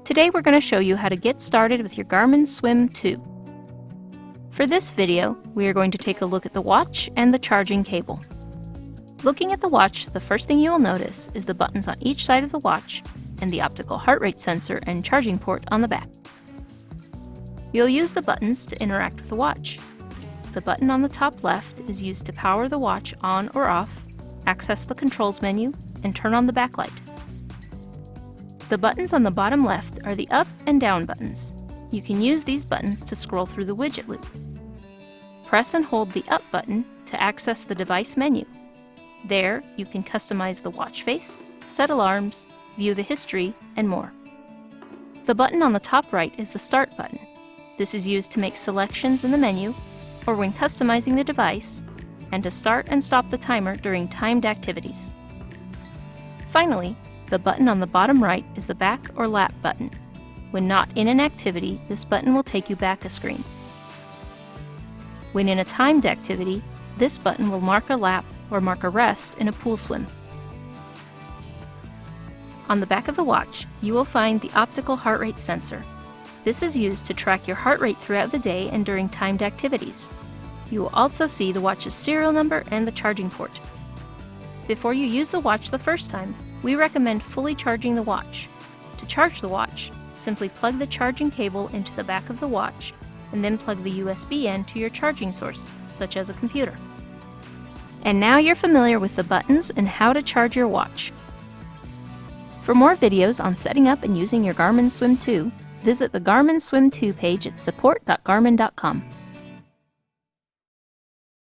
Today we're going to show you how to get started with your Garmin Swim 2. For this video, we are going to take a look at the watch and the charging cable. Looking at the watch, the first thing you will notice is the buttons on each side of the watch and the optical heart rate sensor and charging port on the back. You'll use the buttons to interact with the watch. The button on the top left is used to power the watch on or off, access the controls menu, and turn on the backlight. The buttons on the bottom left are the up and down buttons. You can use these buttons to scroll through the widget loop. Press and hold the up button to access the device menu. There, you can customize the watch face, set alarms, view the history, and more. The button on the top right is the start button. This is used to make selections in the menu, or when customizing the device, and to start and stop the timer during timed activities. Finally, the button on the bottom right is the back or lap button. When not in an activity, this button will take you back a screen. When in a timed activity, this button will mark a lap or mark a rest in a pool swim. On the back of the watch, you will find the optical heart rate sensor. This is used to track your heart rate throughout the day and during timed activities. You will also see the watch's serial number and the charging port. Before you use the watch the first time, we recommend fully charging the watch. To charge the watch, simply plug the charging cable into the back of the watch and then plug the USB end to your charging source, such as a computer. And now you're familiar with the buttons and how to charge your watch. For more videos on setting up and using your Garmin Swim 2, visit the Garmin Swim 2 page at support.garmin.com.